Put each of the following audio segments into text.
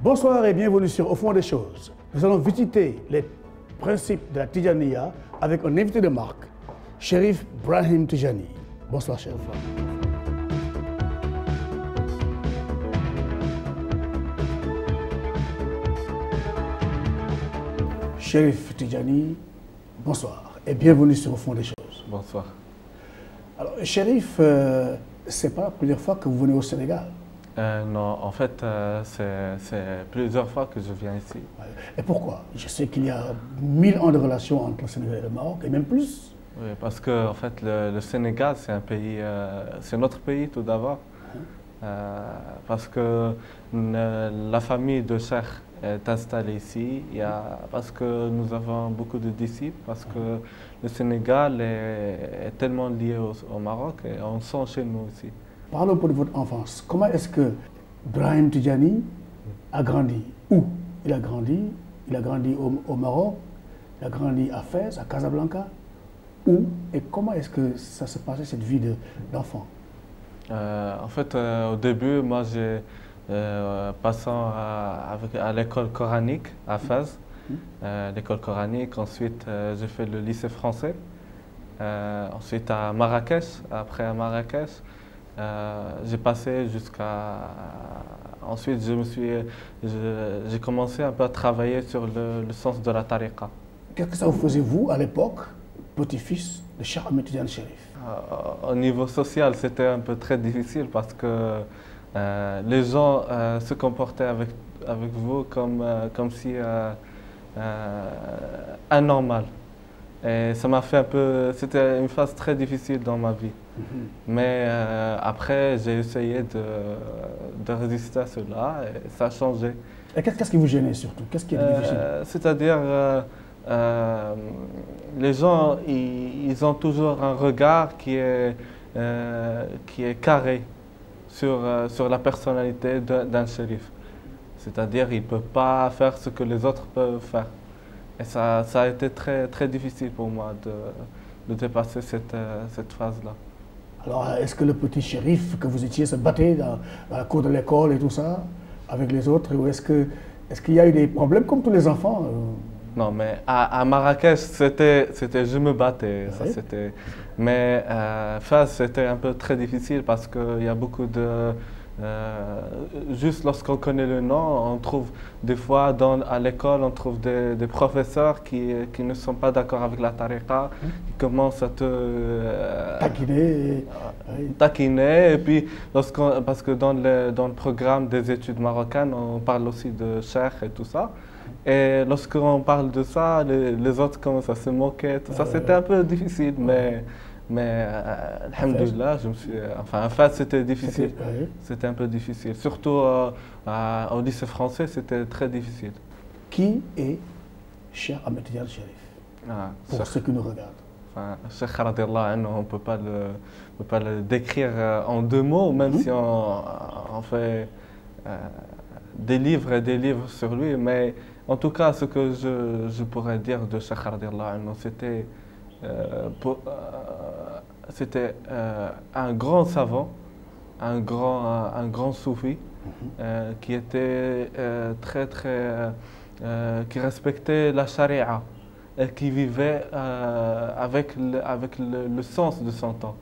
Bonsoir et bienvenue sur Au fond des choses. Nous allons visiter les principes de la Tidjaniya avec un invité de marque, Cherif Brahim Tijani. Bonsoir, Cherif. Cherif Tijani, bonsoir et bienvenue sur Au fond des choses. Bonsoir. Alors, Cherif, c'est pas la première fois que vous venez au Sénégal. Non, en fait, c'est plusieurs fois que je viens ici. Et pourquoi? Je sais qu'il y a 1000 ans de relations entre le Sénégal et le Maroc, et même plus. Oui, parce que en fait, le Sénégal, c'est un pays, c'est notre pays tout d'abord. Parce que la famille de Cheikh est installée ici, parce que nous avons beaucoup de disciples, parce que le Sénégal est tellement lié au Maroc et on sent chez nous aussi. Parlons un peu de votre enfance. Comment est-ce que Brahim Tijani a grandi? Où il a grandi? Il a grandi au Maroc, il a grandi à Fès, à Casablanca. Où et comment est-ce que ça se passait, cette vie d'enfant? En fait, au début, moi, j'ai passé à l'école coranique à Fès, l'école coranique. Ensuite, j'ai fait le lycée français. Ensuite, à Marrakech. Après, à Marrakech, j'ai passé jusqu'à... Ensuite, j'ai commencé un peu à travailler sur le sens de la tariqa. Qu'est-ce que ça vous faisait, vous, à l'époque, petit-fils de Cheikh Ahmed Tidiane Cherif? Au niveau social, c'était un peu très difficile parce que les gens se comportaient avec vous comme si anormal. Et ça m'a fait un peu... C'était une phase très difficile dans ma vie. Mais après, j'ai essayé de résister à cela et ça a changé. Et qu'est-ce qui vous gênait surtout? Qu'est-ce qui était difficile? C'est-à-dire, les gens, ils ont toujours un regard qui est carré sur la personnalité d'un shérif. C'est-à-dire, il ne peut pas faire ce que les autres peuvent faire. Et ça a été très, très difficile pour moi de dépasser cette phase-là. Alors, est-ce que le petit shérif que vous étiez se battait dans la cour de l'école et tout ça, avec les autres? Ou est-ce qu'il y a eu des problèmes comme tous les enfants? Non, mais à Marrakech, c'était je me battais. Oui. Mais Fès, c'était un peu très difficile parce qu'il y a beaucoup de... juste lorsqu'on connaît le nom, on trouve des fois à l'école, on trouve des professeurs qui ne sont pas d'accord avec la tariqa, qui commencent à te taquiner. Et puis, parce que dans le programme des études marocaines, on parle aussi de cheikh et tout ça. Et lorsqu'on parle de ça, les autres commencent à se moquer. Tout ça, c'était un peu difficile, mais alhamdoulilah, en fait, c'était difficile. C'était un peu difficile. Surtout au lycée français, c'était très difficile. Qui est Cheikh Ahmed Tidiane Cherif? Pour ceux qui nous regardent. Cheikh radiallahu anhu, on ne peut pas le décrire en 2 mots, même si on fait des livres et des livres sur lui. Mais en tout cas, ce que je pourrais dire de Cheikh radiallahu anhu, c'était un grand savant, un grand soufi qui était qui respectait la charia et qui vivait avec le sens de son temps.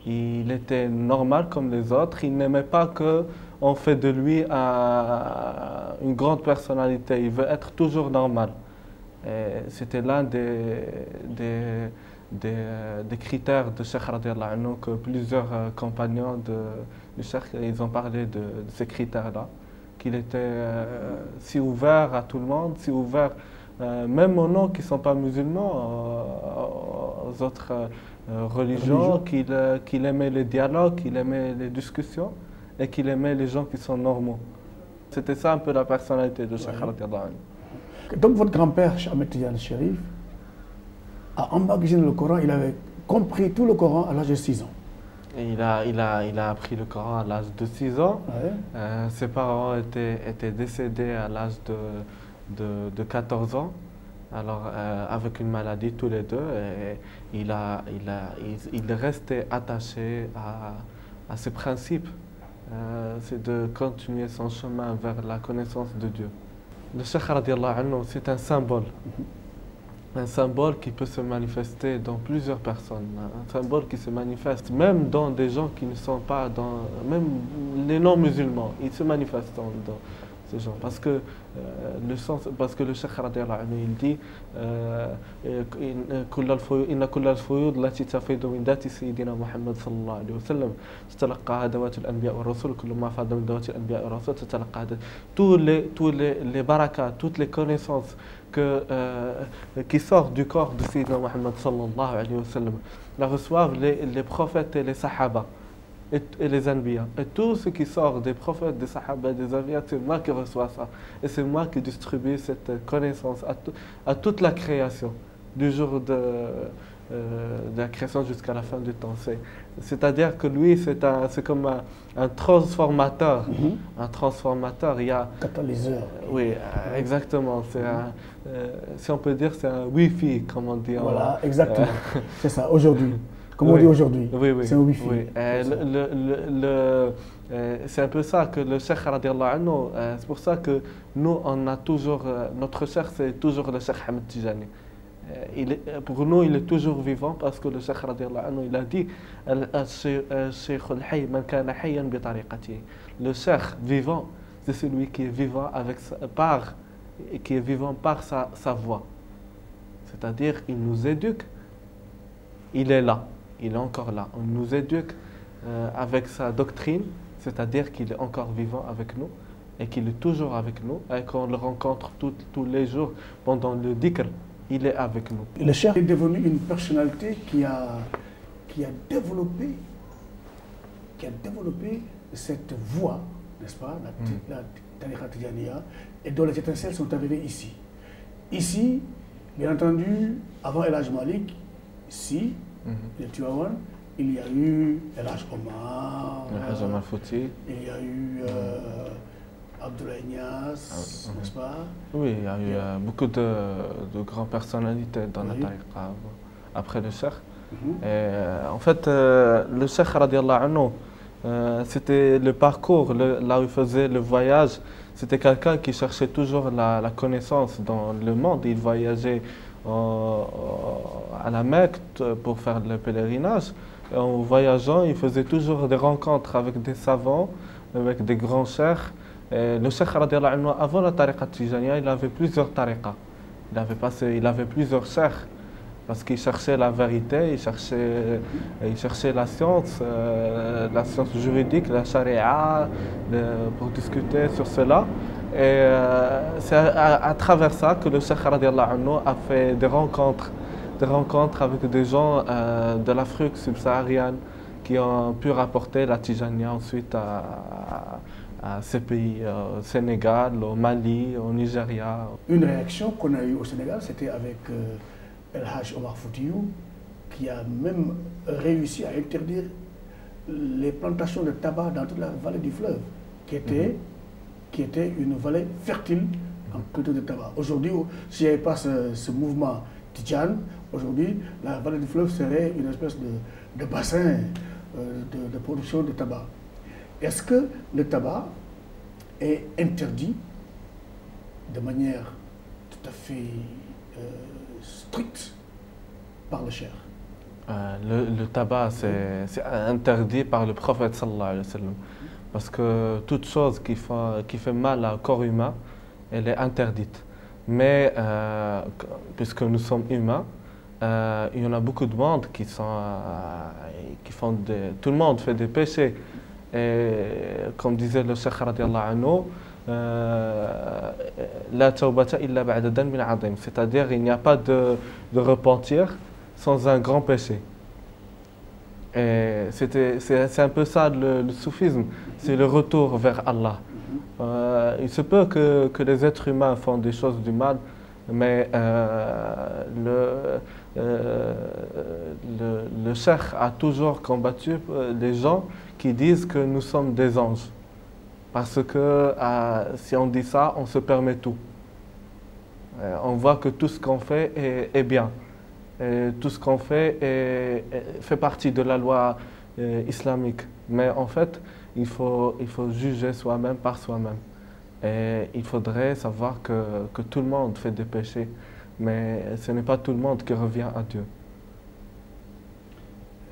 Il était normal comme les autres, il n'aimait pas qu'on fait de lui une grande personnalité, il veut être toujours normal. C'était l'un des critères de Cheikh radiallahu anhu que plusieurs compagnons de Cheikh, ils ont parlé de ces critères-là, qu'il était si ouvert à tout le monde, si ouvert même aux noms qui ne sont pas musulmans, aux autres religions, qu'il aimait les dialogues, qu'il aimait les discussions et qu'il aimait les gens qui sont normaux. C'était ça un peu la personnalité de Cheikh radiallahu anhu. Donc votre grand-père, Cheikh Ahmed Tidiane Cherif, a emmagasiné le Coran, il avait compris tout le Coran à l'âge de 6 ans. Et il a appris le Coran à l'âge de 6 ans. Ouais. Ses parents étaient décédés à l'âge de 14 ans, alors avec une maladie tous les deux. Et il restait attaché à ses principes c'est de continuer son chemin vers la connaissance de Dieu. Le Cheikh radiallahu anhu, c'est un symbole qui peut se manifester dans plusieurs personnes, un symbole qui se manifeste même dans des gens qui ne sont pas dans, même les non-musulmans, ils se manifestent dans ces gens. Parce que le Cheikh radiallahu anhu, il dit إن كل الفيوض التي تفيض من ذات سيدنا محمد صلى الله عليه وسلم تتلقاها ذوات الأنبياء والرسل كل ما فاض من ذوات الأنبياء والرسل تتلقاها tous les barakas, toutes les connaissances qui sortent du corps de Sayyidina Muhammad sallallahu alayhi wa sallam, la reçoivent les prophètes et les sahaba et les anbiya. Et tout ce qui sort des prophètes, des sahaba, des anbiya, c'est moi qui reçois ça. Et c'est moi qui distribue cette connaissance à toute la création, du jour de la création jusqu'à la fin du temps. C'est-à-dire que lui, c'est comme un transformateur. Un transformateur, il y a... Catalyseur. Oui, exactement. Si on peut dire, c'est un Wi-Fi, comme on dit. Voilà, exactement. C'est ça, aujourd'hui. Comme on dit aujourd'hui. Oui, oui. C'est un Wi-Fi. Oui. C'est un peu ça que le Cheikh radiallahu anhu, c'est pour ça que nous, on a toujours... notre Cheikh, c'est toujours le Cheikh Ahmed Tijani. Pour nous, il est toujours vivant parce que le Cheikh radiallahu anhu, il a dit le Cheikh vivant, c'est celui qui est vivant par sa voix. C'est-à-dire, il nous éduque, il est là, il est encore là. On nous éduque avec sa doctrine, c'est-à-dire qu'il est encore vivant avec nous et qu'il est toujours avec nous et qu'on le rencontre tous les jours pendant le dhikr. Il est avec nous. Le Cheikh est devenu une personnalité qui a développé cette voie, n'est-ce pas, la Tariqa Tijaniya, et dont les étincelles sont arrivées ici. Ici, bien entendu, avant El Hadj Malick, ici, le Tivaouane, il y a eu El Hadj Omar, El Hadj Omar Fouti, il y a eu Abdoulaye Niass, n'est-ce pas? Oui, il y a eu beaucoup de grandes personnalités dans la tariqa après le Cheikh. En fait, le Cheikh radiallahu anhu, c'était le parcours, là où il faisait le voyage. C'était quelqu'un qui cherchait toujours la connaissance dans le monde. Il voyageait à la Mecque pour faire le pèlerinage. Et en voyageant, il faisait toujours des rencontres avec des savants, avec des grands cheikhs. Le Cheikh radiallahu anhu, avant la tariqa Tijaniya, il avait plusieurs tariqas. Il avait plusieurs cheikhs parce qu'il cherchait la vérité, il cherchait la science juridique, la charia, pour discuter sur cela. Et c'est à travers ça que le Cheikh radiallahu anhu a fait des rencontres avec des gens de l'Afrique subsaharienne qui ont pu rapporter la Tijaniya ensuite à ces pays, au Sénégal, au Mali, au Nigeria. Une réaction qu'on a eue au Sénégal, c'était avec El Hadj Omar Foutiyou, qui a même réussi à interdire les plantations de tabac dans toute la vallée du fleuve, qui était une vallée fertile en culture de tabac. Aujourd'hui, s'il n'y avait pas ce mouvement Tidjane, aujourd'hui, la vallée du fleuve serait une espèce de bassin de production de tabac. Est-ce que le tabac est interdit de manière tout à fait stricte par le Cheikh? Le tabac, c'est interdit par le prophète sallallahu alayhi wa sallam. Parce que toute chose qui fait mal au corps humain, elle est interdite. Mais puisque nous sommes humains, il y en a beaucoup de monde qui font tout le monde fait des péchés. Et comme disait le Cheikh radiallahu anhu, la tawbata illa ba'da dhanbin 'azim, c'est-à-dire il n'y a pas de repentir sans un grand péché. Et c'est un peu ça le soufisme, c'est le retour vers Allah. Il se peut que les êtres humains font des choses du mal, mais le Cheikh a toujours combattu les gens qui disent que nous sommes des anges. Parce que si on dit ça, on se permet tout. On voit que tout ce qu'on fait est bien. Et tout ce qu'on fait fait partie de la loi islamique. Mais en fait, il faut juger soi-même par soi-même. Et il faudrait savoir que tout le monde fait des péchés, mais ce n'est pas tout le monde qui revient à Dieu.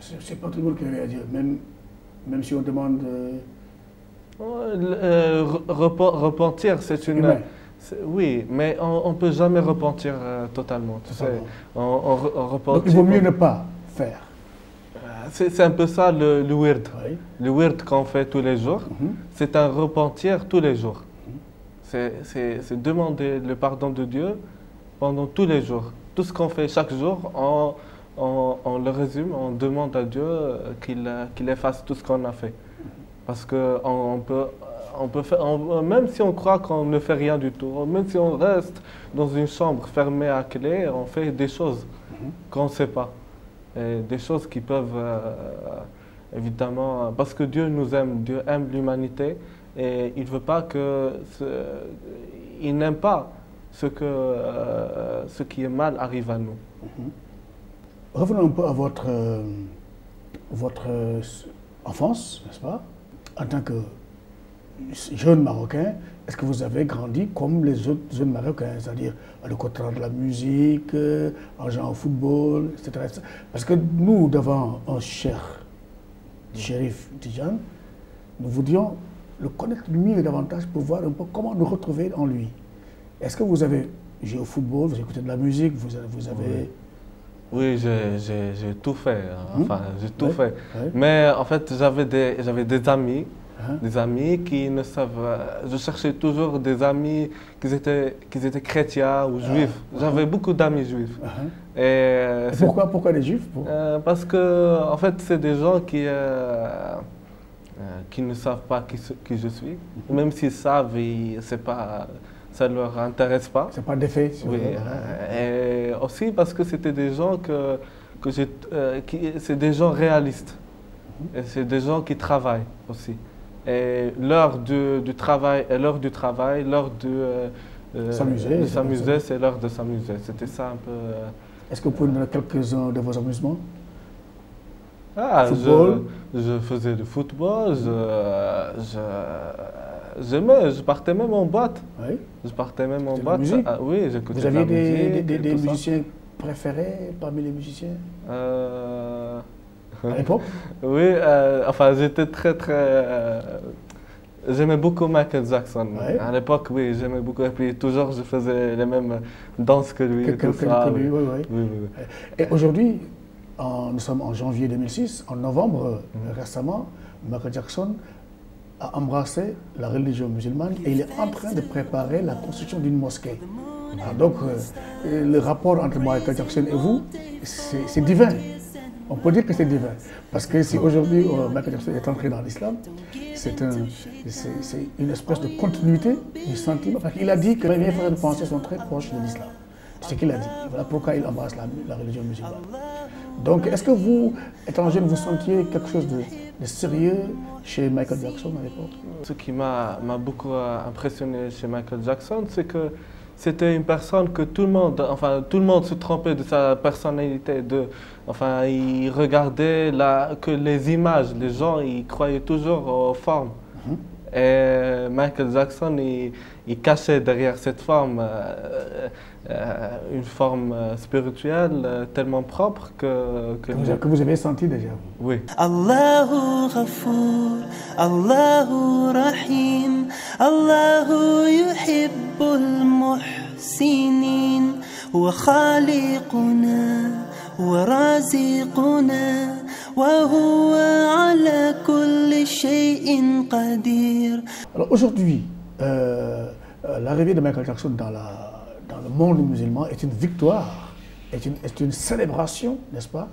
C'est pas tout le monde qui revient à Dieu, même si on demande... Repentir, c'est une... humain. Oui, mais on ne peut jamais repentir totalement. Tu sais, on Donc repentit. il vaut mieux ne pas faire. C'est un peu ça le wird. Oui. Le wird qu'on fait tous les jours, c'est un repentir tous les jours. C'est demander le pardon de Dieu pendant tous les jours. Tout ce qu'on fait chaque jour, on le résume, on demande à Dieu qu'il efface tout ce qu'on a fait. Parce que on peut faire, même si on croit qu'on ne fait rien du tout, même si on reste dans une chambre fermée à clé, on fait des choses qu'on ne sait pas. Et des choses qui peuvent, évidemment, parce que Dieu nous aime, Dieu aime l'humanité et il veut pas que, il n'aime pas ce qui est mal arrive à nous. Revenons un peu à votre enfance, n'est-ce pas? En tant que jeune Marocain, est-ce que vous avez grandi comme les autres jeunes Marocains, c'est-à-dire à le côté de la musique, en jouant au football, etc., etc. Parce que nous, devant un shérif Tidjane, nous voudrions le connaître mieux et davantage pour voir un peu comment nous retrouver en lui. Est-ce que vous avez joué au football, vous écoutez de la musique, vous avez... Oui, j'ai tout fait. Enfin, j'ai tout fait. Oui. Mais en fait, j'avais des amis. Des amis qui ne savent... Je cherchais toujours des amis qui étaient chrétiens ou juifs. J'avais beaucoup d'amis juifs. Et pourquoi les juifs? Parce que, en fait, c'est des gens qui ne savent pas qui je suis. Même s'ils savent, ça ne leur intéresse pas. C'est pas d'effet sur Oui. Et aussi parce que c'était des gens c'est des gens réalistes. Et c'est des gens qui travaillent aussi. Et l'heure du travail, l'heure de s'amuser, c'est l'heure de s'amuser. C'était ça un peu. Est-ce que vous pouvez nous donner quelques-uns de vos amusements? Football. Je faisais du football, je partais même en boîte. Oui. Je partais même en boîte. Oui, j'écoutais Vous aviez de la musique. des musiciens préférés parmi les musiciens à l'époque? Oui, enfin j'étais très. J'aimais beaucoup Michael Jackson. Ouais. À l'époque, oui, j'aimais beaucoup. Et puis toujours, je faisais les mêmes danses que lui. Que lui, oui. Oui. Et aujourd'hui, nous sommes en janvier 2006, en novembre, récemment, Michael Jackson a embrassé la religion musulmane et il est en train de préparer la construction d'une mosquée. Donc, le rapport entre Michael Jackson et vous, c'est divin. On peut dire que c'est divin. Parce que si aujourd'hui Michael Jackson est entré dans l'islam, c'est une espèce de continuité du sentiment. Il a dit que mes frères de pensée sont très proches de l'islam. C'est ce qu'il a dit. Voilà pourquoi il embrasse la religion musulmane. Donc, est-ce que vous, étant jeune, vous sentiez quelque chose de sérieux chez Michael Jackson à l'époque? Ce qui m'a beaucoup impressionné chez Michael Jackson, c'est que c'était une personne que tout le monde se trompait de sa personnalité. Il regardait que les images, les gens, ils croyaient toujours aux formes. Et Michael Jackson, il cachait derrière cette forme une forme spirituelle tellement propre que vous avez senti déjà. Oui. Allahu Ghafour, Allahu Rahim, Allahu yuhibbul muhsinin, wa khaliquna, wa raziquna, wa huwa ala kulli shay'in qadir. Alors aujourd'hui, l'arrivée de Michael Jackson dans le monde musulman est une victoire, est une célébration, n'est-ce pas,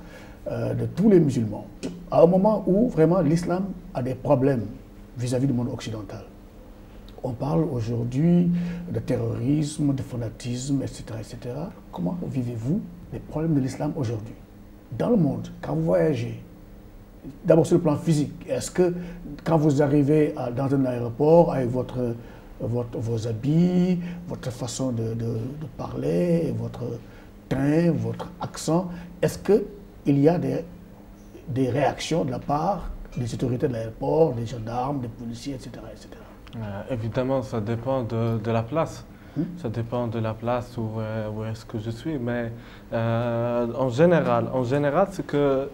de tous les musulmans. À un moment où vraiment l'islam a des problèmes vis-à-vis du monde occidental. On parle aujourd'hui de terrorisme, de fanatisme, etc., etc. Comment vivez-vous les problèmes de l'islam aujourd'hui dans le monde, quand vous voyagez? D'abord sur le plan physique, est-ce que quand vous arrivez dans un aéroport avec vos habits, votre façon de parler, votre teint, votre accent, est-ce qu'il y a des réactions de la part des autorités de l'aéroport, des gendarmes, des policiers, etc. etc. Évidemment, ça dépend de la place. Ça dépend de la place où est-ce que je suis. Mais en général, c'est que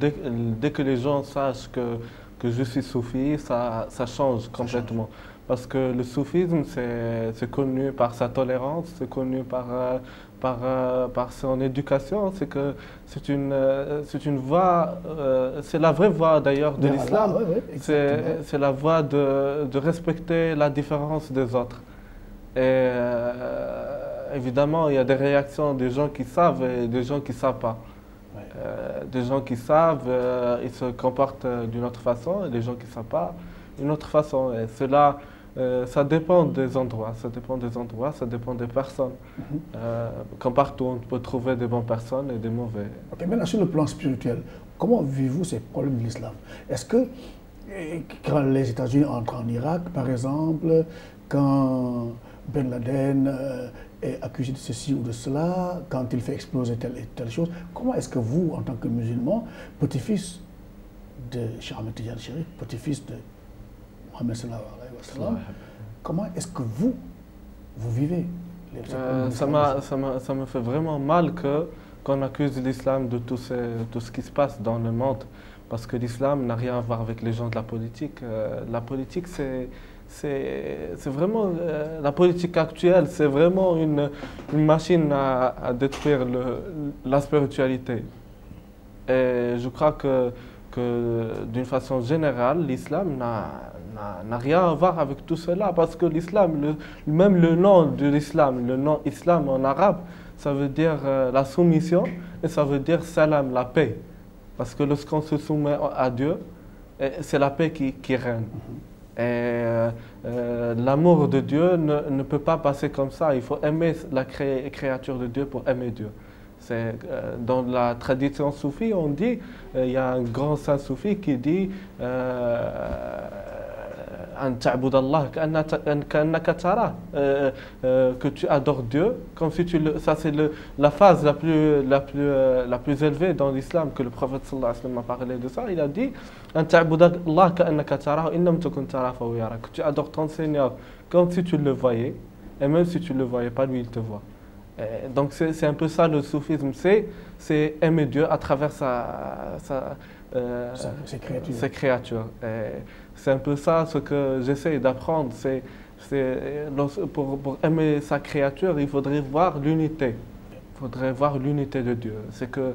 dès que les gens sachent que je suis soufi, ça change complètement. Parce que le soufisme, c'est connu par sa tolérance, c'est connu par son éducation. C'est une voie, c'est la vraie voie d'ailleurs de l'islam. C'est la voie de respecter la différence des autres. Et évidemment, il y a des réactions des gens qui savent et des gens qui ne savent pas. Des gens qui savent, ils se comportent d'une autre façon, et des gens qui ne savent pas, d'une autre façon. Et cela, ça dépend des endroits, ça dépend des personnes. Comme partout, on peut trouver des bonnes personnes et des mauvais. Ok, maintenant, sur le plan spirituel, comment vivez-vous ces problèmes de l'islam? Est-ce que, quand les États-Unis entrent en Irak, par exemple, quand Ben Laden est accusé de ceci ou de cela, quand il fait exploser telle et telle chose, comment est-ce que vous, en tant que musulman, petit-fils de Cheikh Ahmed Tidiane Chérif, petit-fils de Mohamed sallallahu alayhi wa sallam, comment est-ce que vous vivez ça me fait vraiment mal qu'on accuse l'islam de tout ce qui se passe dans le monde, parce que l'islam n'a rien à voir avec les gens de la politique. La politique, c'est vraiment, la politique actuelle, c'est vraiment une machine à détruire la spiritualité. Et je crois que d'une façon générale, l'islam n'a rien à voir avec tout cela, parce que l'islam, même le nom de l'islam, le nom islam en arabe, ça veut dire la soumission et ça veut dire salam, la paix. Parce que lorsqu'on se soumet à Dieu, c'est la paix qui règne. Et l'amour de Dieu ne peut pas passer comme ça. Il faut aimer la créature de Dieu pour aimer Dieu. Dans la tradition soufie, on dit, il y a un grand saint soufi qui dit que tu adores Dieu, comme si ça c'est la phase la plus élevée dans l'islam, que le prophète sallallahu alayhi wa sallam a parlé de ça. Il a dit que tu adores ton Seigneur comme si tu le voyais, et même si tu ne le voyais pas, lui il te voit. Donc c'est un peu ça le soufisme, c'est aimer Dieu à travers ses créatures. C'est un peu ça ce que j'essaie d'apprendre. Pour aimer sa créature, il faudrait voir l'unité. Il faudrait voir l'unité de Dieu. C'est que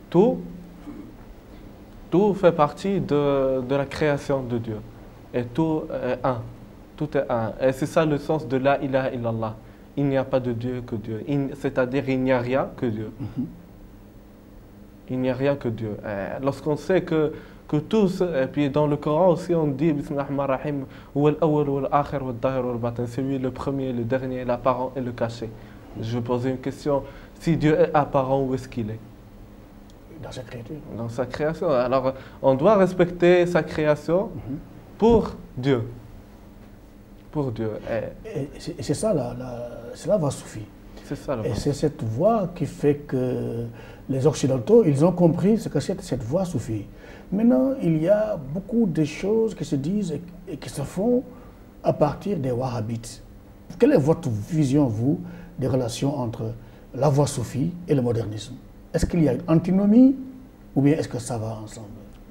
tout fait partie de la création de Dieu. Et tout est un. Tout est un. Et c'est ça le sens de la ilaha illallah. Il n'y a pas de Dieu que Dieu. C'est-à-dire il n'y a rien que Dieu. Il n'y a rien que Dieu. Lorsqu'on sait que tous, et puis dans le Coran aussi on dit Bismillahirrahmanirrahim, c'est lui le premier, le dernier, l'apparent et le caché. Je vais poser une question. Si Dieu est apparent, où est-ce qu'il est? Dans sa créature. Dans sa création. Alors on doit respecter sa création pour Dieu. Pour Dieu. Et c'est ça la voie soufie. C'est ça la voie. Et c'est cette voie qui fait que les Occidentaux, ils ont compris ce que c'est cette voie soufie. Maintenant, il y a beaucoup de choses qui se disent et qui se font à partir des wahhabites. Quelle est votre vision, vous, des relations entre la voie soufie et le modernisme? Est-ce qu'il y a une antinomie ou bien est-ce que ça va ensemble?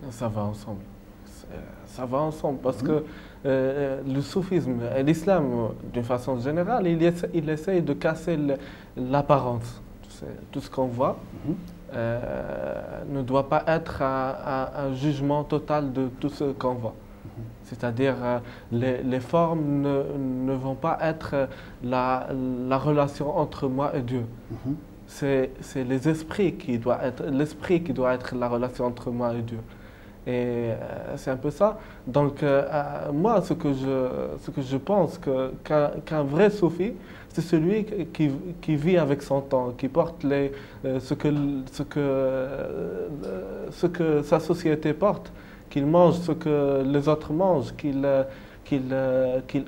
Ça va ensemble. Ça va ensemble parce que le soufisme et l'islam, d'une façon générale, il essaye de casser l'apparence. Tout ce qu'on voit ne doit pas être un jugement total de tout ce qu'on voit. C'est-à-dire les formes ne vont pas être la relation entre moi et Dieu. C'est l'esprit qui doit être la relation entre moi et Dieu. Et c'est un peu ça. Donc moi, ce que je pense qu'un vrai soufi, c'est celui qui vit avec son temps, qui porte ce que sa société porte, qu'il mange ce que les autres mangent, qu'il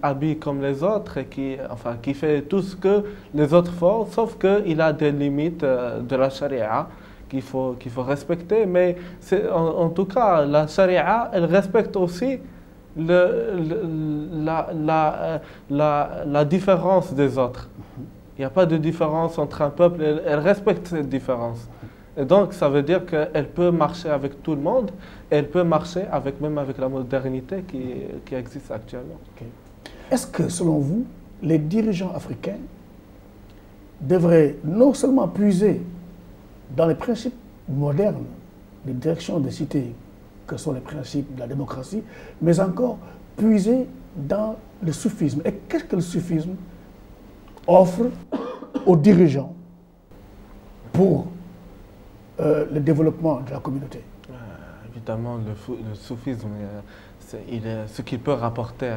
habille comme les autres et qui fait tout ce que les autres font, sauf qu'il a des limites de la charia qu'il faut respecter, mais en tout cas, la charia, elle respecte aussi la différence des autres. Il n'y a pas de différence entre un peuple, elle respecte cette différence. Et donc, ça veut dire qu'elle peut marcher avec tout le monde, et elle peut marcher même avec la modernité qui existe actuellement. Okay. Est-ce que, selon vous, les dirigeants africains devraient non seulement puiser dans les principes modernes de direction des cités, que sont les principes de la démocratie, mais encore puiser dans le soufisme? Et qu'est-ce que le soufisme offre aux dirigeants pour le développement de la communauté? Évidemment, le soufisme, ce qu'il peut rapporter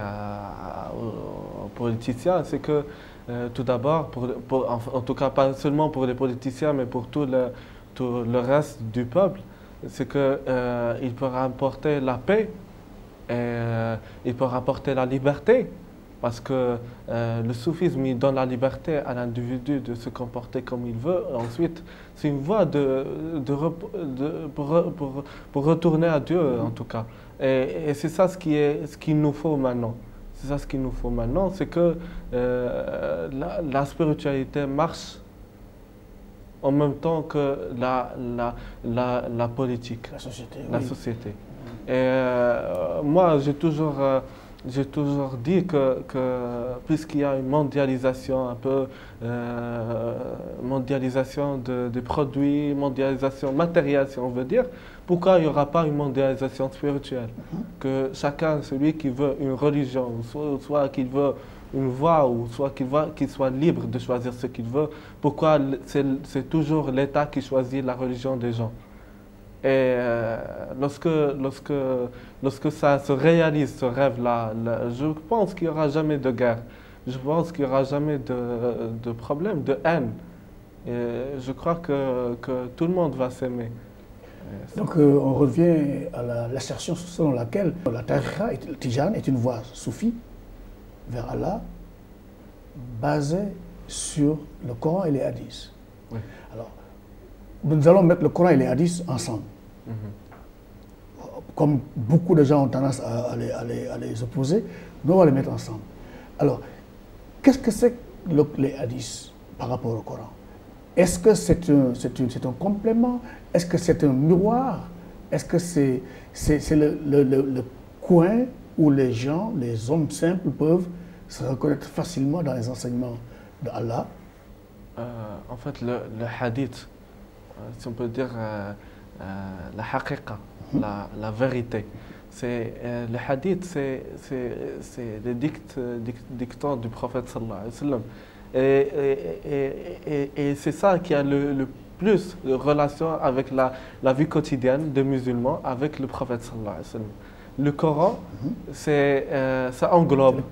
aux politiciens, c'est que tout d'abord, en tout cas pas seulement pour les politiciens, mais pour tout le reste du peuple, c'est qu'il peut rapporter la paix et il peut rapporter la liberté. Parce que le soufisme, il donne la liberté à l'individu de se comporter comme il veut. Ensuite, c'est une voie pour retourner à Dieu, en tout cas. Et c'est ça ce qu'il nous faut maintenant. C'est ça ce qu'il nous faut maintenant, c'est que la spiritualité marche en même temps que la politique. La société. La société. Et moi, j'ai toujours dit que puisqu'il y a une mondialisation, un peu mondialisation des produits, mondialisation matérielle, si on veut dire, pourquoi il n'y aura pas une mondialisation spirituelle? Que chacun, celui qui veut une religion, soit qu'il veut une voie, ou soit qu'il soit libre de choisir ce qu'il veut, pourquoi c'est toujours l'État qui choisit la religion des gens? Et lorsque ça se réalise, ce rêve-là, je pense qu'il n'y aura jamais de guerre. Je pense qu'il n'y aura jamais de problème, de haine. Et je crois que tout le monde va s'aimer. Donc on revient à l'assertion selon laquelle la tariqa tijane est une voie soufie vers Allah basée sur le Coran et les hadiths. Oui. Alors, nous allons mettre le Coran et les hadiths ensemble. Comme beaucoup de gens ont tendance à les opposer, nous on va les mettre ensemble. Alors, qu'est-ce que c'est que les hadiths par rapport au Coran? Est-ce que c'est un complément? Est-ce que c'est un miroir? Est-ce que c'est le coin où les gens, les hommes simples peuvent se reconnaître facilement dans les enseignements d'Allah? En fait, le hadith, si on peut dire la haqiqa, la vérité. Le hadith, c'est les dictons du prophète sallallahu alayhi wa sallam. Et c'est ça qui a le plus de relation avec la vie quotidienne des musulmans avec le prophète sallallahu alayhi wa sallam. Le Coran, ça englobe,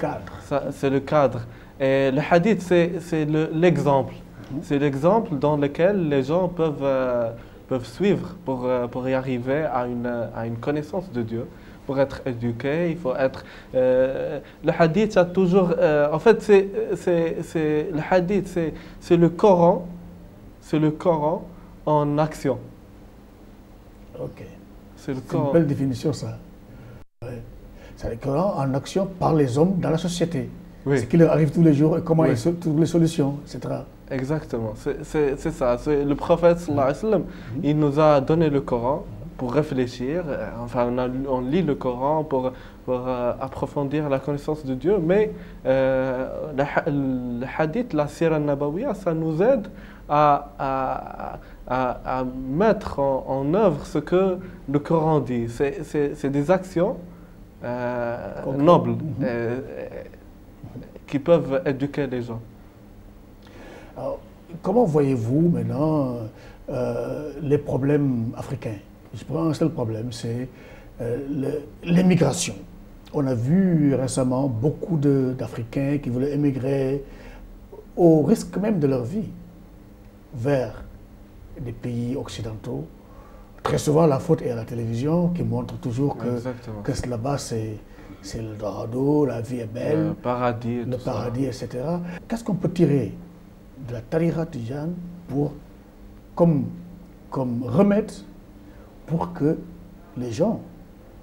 c'est le cadre. Et le hadith, c'est l'exemple. C'est l'exemple dans lequel les gens peuvent suivre pour y arriver à une connaissance de Dieu. Pour être éduqué, il faut être... le hadith, ça a toujours... en fait, le hadith, c'est le Coran en action. Ok. C'est une belle définition, ça. Ouais. C'est le Coran en action par les hommes dans la société. Oui. Ce qui leur arrive tous les jours et comment ils trouvent les solutions, etc. Exactement, c'est ça. Le prophète, sallallahu alayhi wa sallam, il nous a donné le Coran pour réfléchir. Enfin, on lit le Coran pour approfondir la connaissance de Dieu, mais le hadith, la sira nabawiya, ça nous aide à mettre en œuvre ce que le Coran dit. C'est des actions nobles qui peuvent éduquer les gens. Alors, comment voyez-vous maintenant les problèmes africains? Je prends un seul problème, c'est l'émigration. On a vu récemment beaucoup d'Africains qui voulaient émigrer au risque même de leur vie vers des pays occidentaux. Très souvent, la faute est à la télévision qui montre toujours que là-bas, c'est le dorado, la vie est belle, le paradis, etc. Qu'est-ce qu'on peut tirer de la tariqa tijane pour, comme comme remède pour que les gens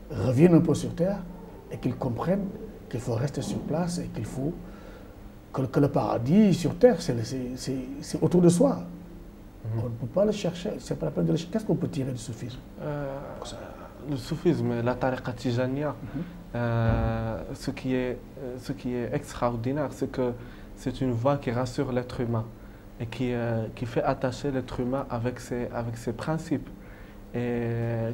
reviennent un peu sur terre et qu'ils comprennent qu'il faut rester sur place et qu'il faut que le paradis sur terre, c'est autour de soi. On ne peut pas le chercher, c'est pas la peine de le chercher. Qu'est-ce qu'on peut tirer du soufisme? Le soufisme, la tariqa tijaniya, ce qui est extraordinaire, c'est que c'est une voie qui rassure l'être humain et qui fait attacher l'être humain avec ses principes. Et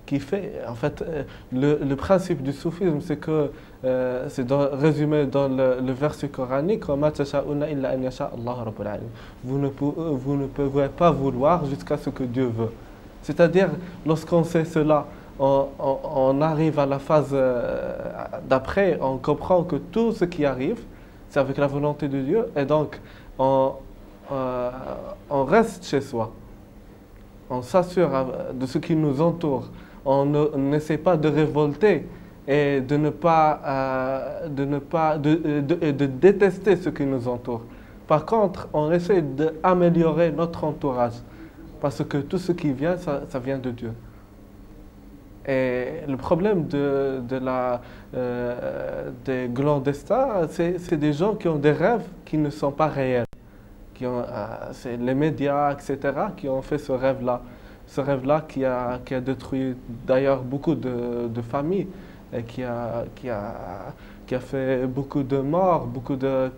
qui fait, en fait, le principe du soufisme, c'est que, c'est résumé dans le verset coranique, vous ne pouvez pas vouloir jusqu'à ce que Dieu veut. C'est-à-dire, lorsqu'on sait cela, on arrive à la phase d'après, on comprend que tout ce qui arrive, c'est avec la volonté de Dieu, et donc on reste chez soi. On s'assure de ce qui nous entoure. On n'essaie pas de révolter et de détester ce qui nous entoure. Par contre, on essaie d'améliorer notre entourage parce que tout ce qui vient, ça vient de Dieu. Et le problème des clandestins, c'est des gens qui ont des rêves qui ne sont pas réels. C'est les médias, etc., qui ont fait ce rêve-là. Ce rêve-là qui a détruit d'ailleurs beaucoup de familles et qui a fait beaucoup de morts,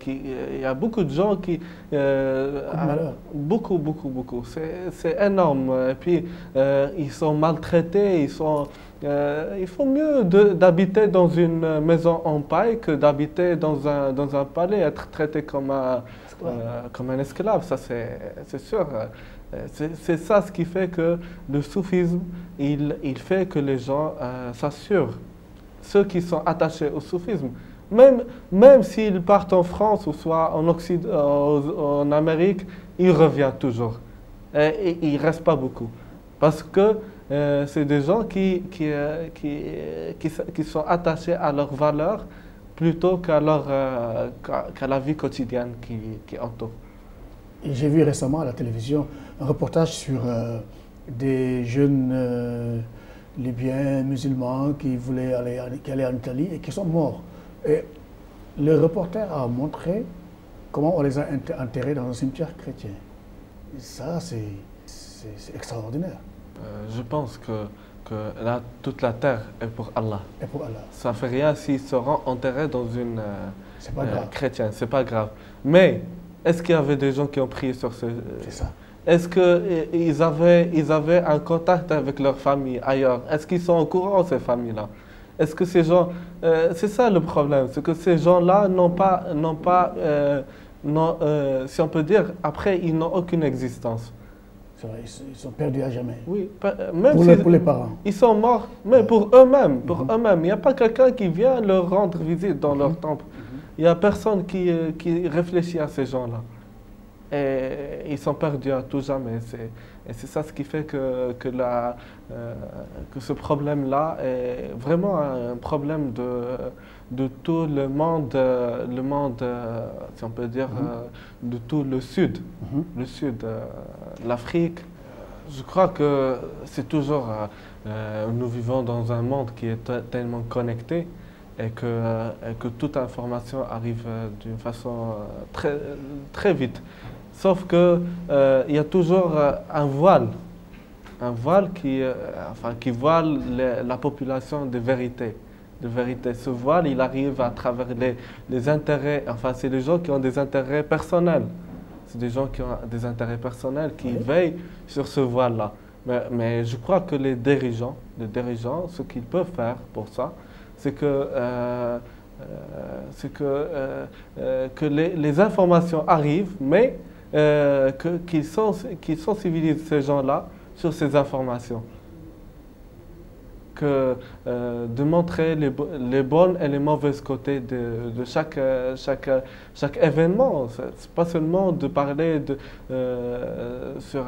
il y a beaucoup de gens qui... beaucoup. C'est énorme. Et puis, ils sont maltraités, il faut mieux d'habiter dans une maison en paille que d'habiter dans un palais, être traité comme un esclave, ça c'est sûr. C'est ça ce qui fait que le soufisme, il fait que les gens s'assurent. Ceux qui sont attachés au soufisme, même s'ils partent en France ou soit en Occident, en Amérique, ils reviennent toujours. Et ils ne restent pas beaucoup. Parce que c'est des gens qui sont attachés à leurs valeurs plutôt qu'à la vie quotidienne qui entoure. J'ai vu récemment à la télévision un reportage sur des jeunes Libyens, musulmans qui allaient en Italie et qui sont morts. Et le reporter a montré comment on les a enterrés dans un cimetière chrétien. Et ça, c'est extraordinaire. Je pense que toute la terre est pour Allah. Et pour Allah. Ça ne fait rien s'ils seront enterrés dans une chrétienne, c'est pas grave. Mais est-ce qu'il y avait des gens qui ont prié sur ce... C'est ça. Est-ce qu'ils avaient un contact avec leur famille ailleurs? Est-ce qu'ils sont au courant, ces familles-là? Est-ce que ces gens... c'est ça le problème, c'est que ces gens-là si on peut dire, après, ils n'ont aucune existence. C'est vrai, ils sont perdus à jamais. Oui, même pour les parents. Ils sont morts, même pour eux-mêmes. Il n'y a pas quelqu'un qui vient leur rendre visite dans leur temple. Il n'y a personne qui réfléchit à ces gens-là. Et ils sont perdus à tout jamais. Et c'est ça ce qui fait que ce problème-là est vraiment un problème de tout le monde, si on peut dire, de tout le Sud. Le Sud, l'Afrique. Je crois que c'est toujours... nous vivons dans un monde qui est tellement connecté et que toute information arrive d'une façon très vite. Sauf que il y a toujours un voile qui voile la population de vérité. Ce voile, il arrive à travers les intérêts, c'est les gens qui ont des intérêts personnels. C'est des gens qui ont des intérêts personnels qui veillent sur ce voile-là. Mais je crois que les dirigeants, ce qu'ils peuvent faire pour ça, c'est que les informations arrivent, mais qu'ils sensibilisent ces gens-là sur ces informations. De montrer les bonnes et les mauvaises côtés de chaque événement. C'est pas seulement de parler sur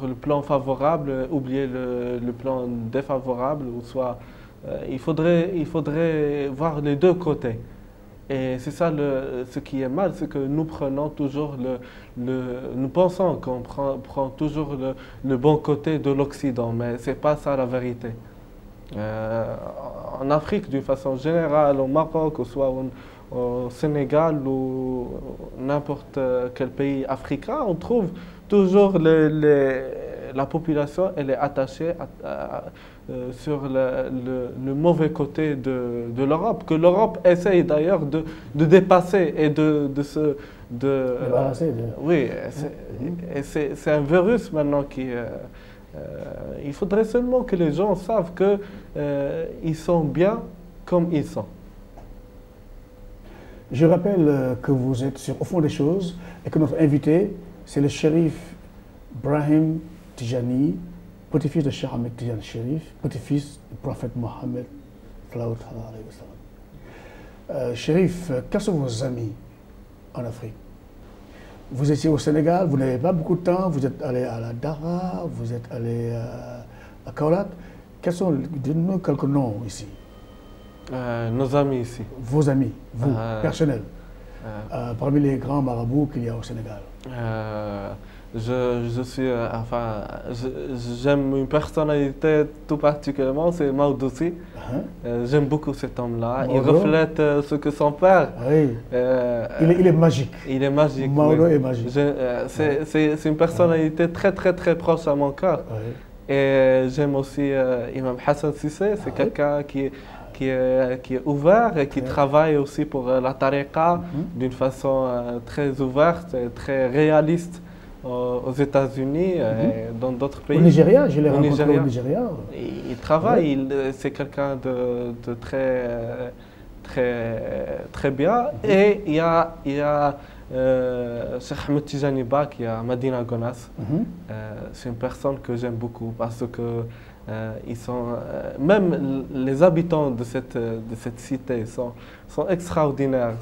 le plan favorable, oublier le plan défavorable, ou soit il faudrait voir les deux côtés. Et c'est ça ce qui est mal, c'est que nous prenons toujours nous pensons qu'on prend toujours le bon côté de l'Occident, mais c'est pas ça la vérité. En Afrique, d'une façon générale, au Maroc, ou soit au Sénégal ou n'importe quel pays africain, on trouve toujours la population, elle est attachée sur le mauvais côté de l'Europe, que l'Europe essaye d'ailleurs de dépasser et oui, c'est un virus maintenant qui... il faudrait seulement que les gens savent qu'ils sont bien comme ils sont. Je rappelle que vous êtes Au fond des choses et que notre invité, c'est le shérif Brahim Tijani, petit-fils de Cheikh Ahmed Tijani Chérif, petit-fils du prophète Mohammed. Chérif, quels sont vos amis en Afrique? Vous étiez au Sénégal, vous n'avez pas beaucoup de temps, vous êtes allé à la Dara, vous êtes allé à Kaolack. Dites-nous quelques noms ici. Nos amis ici. Vos amis, vous, personnels, parmi les grands marabouts qu'il y a au Sénégal. J'aime une personnalité tout particulièrement, c'est Maodoussi. J'aime beaucoup cet homme-là. Il reflète ce que son père. Oui. Il est magique. Il est magique. Maodo est magique. C'est une personnalité très très très proche à mon cœur. Oui. Et j'aime aussi Imam Hassan Sissé. C'est quelqu'un qui est ouvert et qui travaille aussi pour la tariqa d'une façon très ouverte et très réaliste aux États-Unis et dans d'autres pays. Au Nigeria, je l'ai rencontré au Nigeria. Il travaille, c'est quelqu'un de très, très, très bien. Et il y a Cheikh Ahmed Tijani Ba qui est à Madina Gonas. C'est une personne que j'aime beaucoup parce que ils sont, même les habitants de cette cité sont extraordinaires.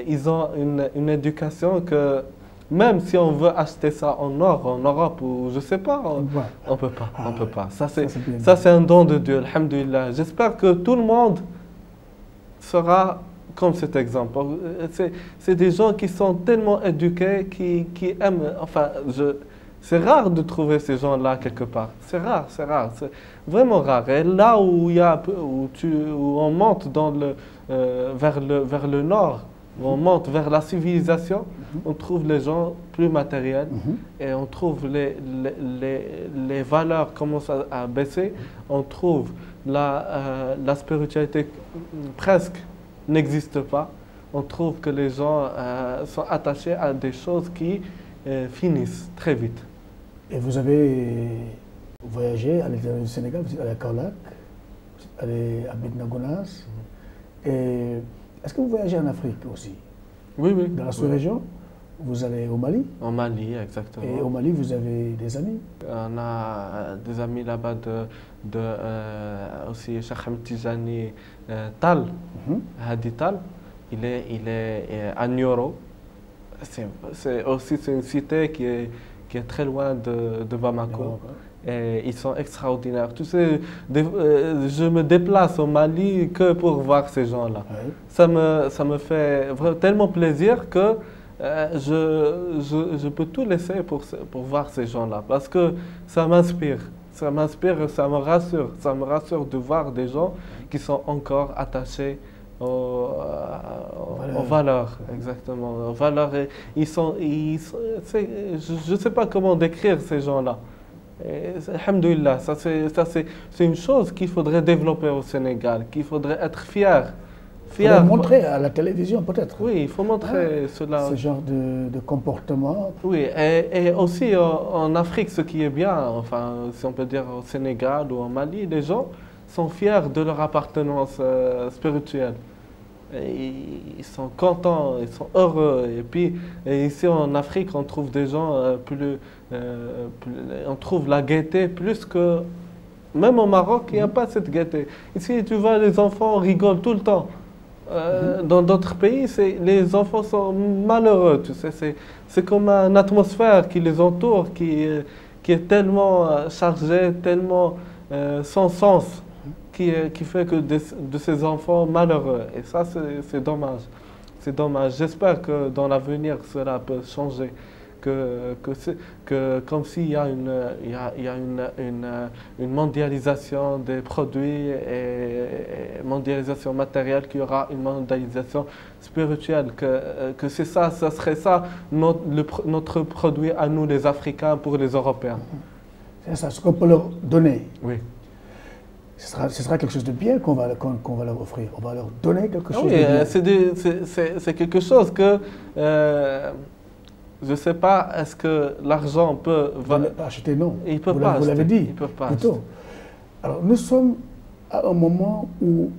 Ils ont une éducation que même si on veut acheter ça en or, en Europe ou je sais pas, on peut pas. On peut pas. Ça c'est un don de Dieu, alhamdoulilah. J'espère que tout le monde sera comme cet exemple. C'est des gens qui sont tellement éduqués, qui aiment. Enfin, c'est rare de trouver ces gens-là quelque part. C'est rare, c'est vraiment rare. Et là où on monte vers le nord, où on monte vers la civilisation, on trouve les gens plus matériels et on trouve les valeurs commencent à baisser. On trouve la spiritualité presque n'existe pas. On trouve que les gens sont attachés à des choses qui finissent très vite. Et vous avez voyagé à l'intérieur du Sénégal, vous êtes allé à Kaolack, vous êtes allé à Médina Gounass. Et est-ce que vous voyagez en Afrique aussi? Oui. Dans la sous-région? Vous allez au Mali? En Mali, exactement. Et au Mali, vous avez des amis? On a des amis là-bas aussi Cheikh Ahmed Tijani Tal, Hadi Tal. Il est à Nioro. C'est une cité qui est très loin de Bamako. Et ils sont extraordinaires. Tu sais, je me déplace au Mali que pour voir ces gens-là. Oui. Ça me fait tellement plaisir que je peux tout laisser pour voir ces gens-là. Parce que ça m'inspire. Ça m'inspire, ça me rassure. Ça me rassure de voir des gens qui sont encore attachés aux valeurs, exactement. Aux valeurs. Je ne sais pas comment décrire ces gens-là. Alhamdoulilah, ça c'est une chose qu'il faudrait développer au Sénégal, qu'il faudrait être fier. Il faut montrer à la télévision peut-être. Oui, il faut montrer cela. Ce genre de comportement. Oui, et aussi en Afrique, ce qui est bien, enfin, si on peut dire au Sénégal ou au Mali, les gens sont fiers de leur appartenance spirituelle. Ils sont contents, ils sont heureux. Et puis ici en Afrique, on trouve des gens on trouve la gaieté plus que... Même au Maroc, il n'y a pas cette gaieté. Ici, tu vois, les enfants rigolent tout le temps. Dans d'autres pays, les enfants sont malheureux. Tu sais, c'est comme une atmosphère qui les entoure, qui est tellement chargée, tellement sans sens, qui fait que de ces enfants malheureux. Et ça, c'est dommage. C'est dommage. J'espère que dans l'avenir, cela peut changer. Comme s'il y a une mondialisation des produits et mondialisation matérielle, qu'il y aura une mondialisation spirituelle, que c'est ça, ça serait ça notre produit à nous les Africains pour les Européens. C'est ça, ce qu'on peut leur donner. Oui. Ce sera quelque chose de bien qu'on va leur offrir. On va leur donner quelque chose Oui, de bien. c'est quelque chose que... je ne sais pas, est-ce que l'argent peut... Acheter, non. Il peut pas acheter. Vous l'avez dit. Il peut pas plutôt. acheter. Alors, nous sommes à un moment où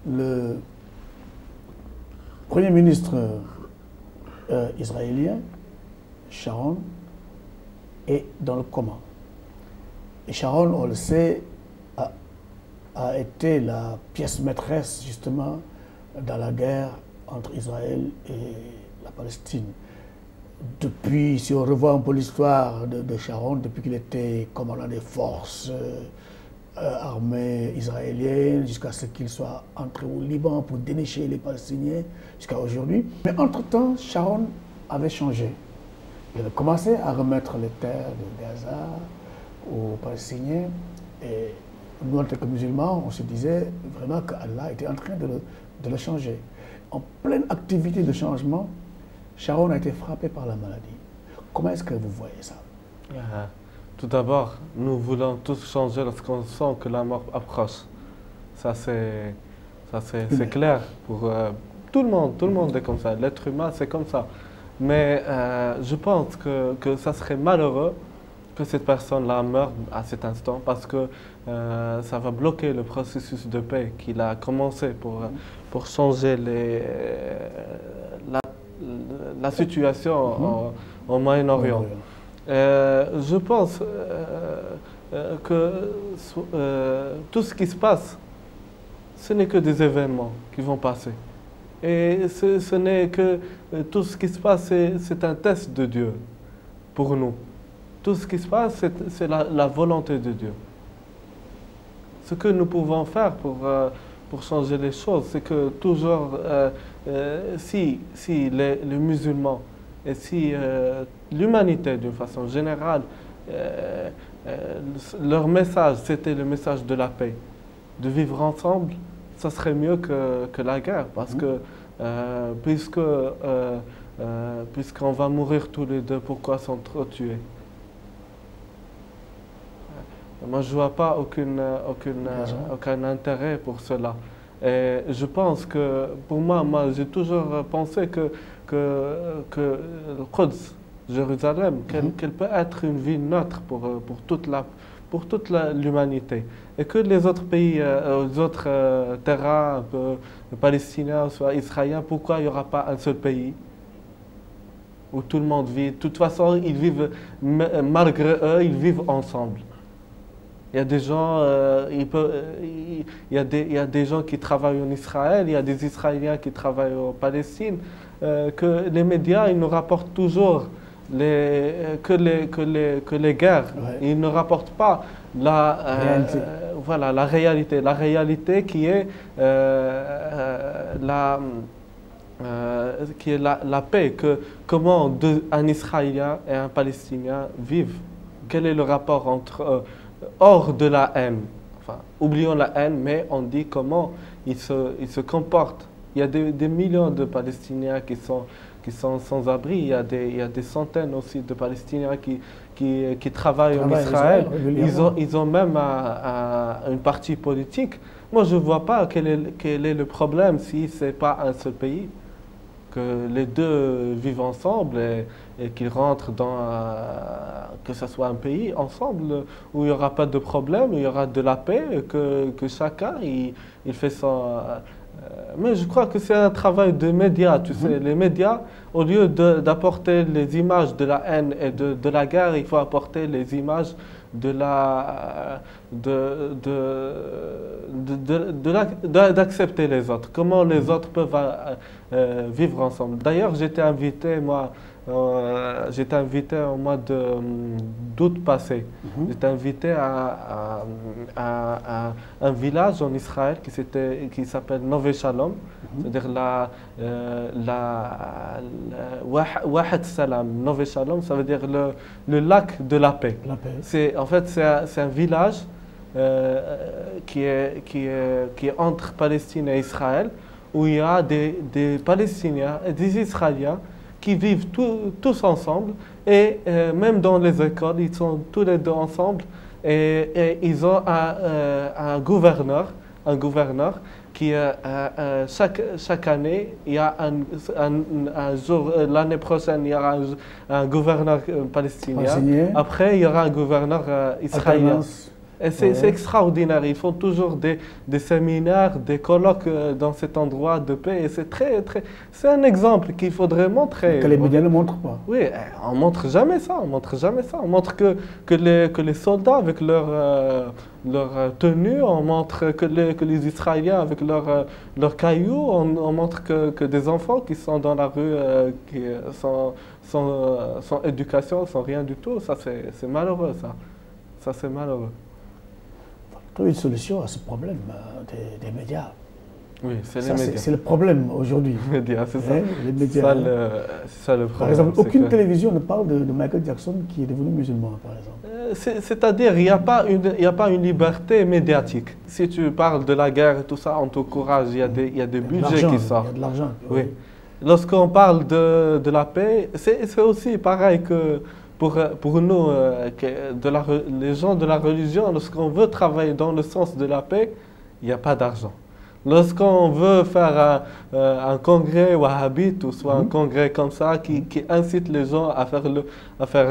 le Premier ministre israélien, Sharon, est dans le coma. Et Sharon, on le sait, a été la pièce maîtresse, justement, dans la guerre entre Israël et la Palestine. Depuis, si on revoit un peu l'histoire de Sharon, depuis qu'il était commandant des forces armées israéliennes, jusqu'à ce qu'il soit entré au Liban pour dénicher les Palestiniens, jusqu'à aujourd'hui. Mais entre-temps, Sharon avait changé. Il avait commencé à remettre les terres de Gaza aux Palestiniens. Et nous, en tant que musulmans, on se disait vraiment qu'Allah était en train de le changer. En pleine activité de changement, Sharon a été frappé par la maladie. Comment est-ce que vous voyez ça? Tout d'abord, nous voulons tous changer lorsqu'on sent que la mort approche. Ça, c'est clair pour tout le monde. Tout le monde est comme ça. L'être humain, c'est comme ça. Mais je pense que ça serait malheureux que cette personne-là meure à cet instant parce que ça va bloquer le processus de paix qu'il a commencé pour changer la situation au Moyen-Orient. Je pense que tout ce qui se passe, ce n'est que des événements qui vont passer. Et ce n'est que tout ce qui se passe, c'est un test de Dieu pour nous. Tout ce qui se passe, c'est la volonté de Dieu. Ce que nous pouvons faire pour changer les choses, c'est que toujours, si les musulmans et si l'humanité d'une façon générale, leur message, c'était le message de la paix, de vivre ensemble, ça serait mieux que la guerre, parce que puisqu'on va mourir tous les deux, pourquoi s'entretuer? Moi, je ne vois pas aucun intérêt pour cela. Et je pense que, pour moi j'ai toujours pensé que le Quds, Jérusalem, qu'elle peut être une ville neutre pour toute l'humanité. Et que les autres pays, les autres terrains, palestiniens, soit israéliens, pourquoi il n'y aura pas un seul pays où tout le monde vit? De toute façon, ils vivent, malgré eux, ils vivent ensemble. Il y a des gens, il y a des gens qui travaillent en Israël, il y a des Israéliens qui travaillent en Palestine, que les médias, ils nous rapportent toujours que les guerres. Ouais. Ils ne rapportent pas la réalité. La réalité qui est la paix, comment un Israélien et un Palestinien vivent. Quel est le rapport entre eux? Hors de la haine, enfin, oublions la haine, mais on dit comment ils se comportent. Il y a des millions de Palestiniens qui sont sans abri, il y a des centaines aussi de Palestiniens qui travaillent en Israël. Ils ont même une partie politique. Moi, je ne vois pas quel est le problème si ce n'est pas un seul pays, que les deux vivent ensemble et qu'ils rentrent que ce soit un pays ensemble où il n'y aura pas de problème, où il y aura de la paix, que chacun il fait son... mais je crois que c'est un travail de médias, tu sais. Les médias, au lieu d'apporter les images de la haine et de la guerre, il faut apporter les images d'accepter les autres, comment les autres peuvent vivre ensemble. D'ailleurs, j'étais invité, moi, au mois d'août passé. J'étais invité à un village en Israël qui s'appelle Nové Shalom, c'est-à-dire Wahed Salam, Nové Shalom, ça veut dire le lac de la paix. La paix. C'est un village qui est entre Palestine et Israël, où il y a des Palestiniens et des Israéliens qui vivent tous ensemble, et même dans les écoles, ils sont tous les deux ensemble, et ils ont un gouverneur qui chaque année, il y a un jour, l'année prochaine, il y aura un gouverneur palestinien. Après, il y aura un gouverneur israélien. Et c'est extraordinaire. Ils font toujours des séminaires, des colloques dans cet endroit de paix. Et c'est un exemple qu'il faudrait montrer. Que les médias ne montrent pas. Oui, on ne montre jamais ça. On montre que les soldats avec leur tenue, on montre que les Israéliens avec leurs cailloux, on montre que des enfants qui sont dans la rue, qui sans éducation, sans rien du tout. Ça, c'est malheureux, ça. Ça, c'est malheureux. Trouver une solution à ce problème des médias. Oui, c'est les médias. C'est le problème aujourd'hui. Les médias, c'est ça. Les médias. C'est ça le problème. Par exemple, aucune télévision ne parle de Michael Jackson qui est devenu musulman, par exemple. C'est-à-dire, il n'y a pas une liberté médiatique. Si tu parles de la guerre et tout ça, on t'encourage, il y a des budgets qui sortent. Il y a de l'argent. Oui. Lorsqu'on parle de la paix, c'est aussi pareil que pour nous, les gens de la religion, lorsqu'on veut travailler dans le sens de la paix, il n'y a pas d'argent. Lorsqu'on veut faire un congrès wahhabite, ou soit un congrès comme ça, qui incite les gens à faire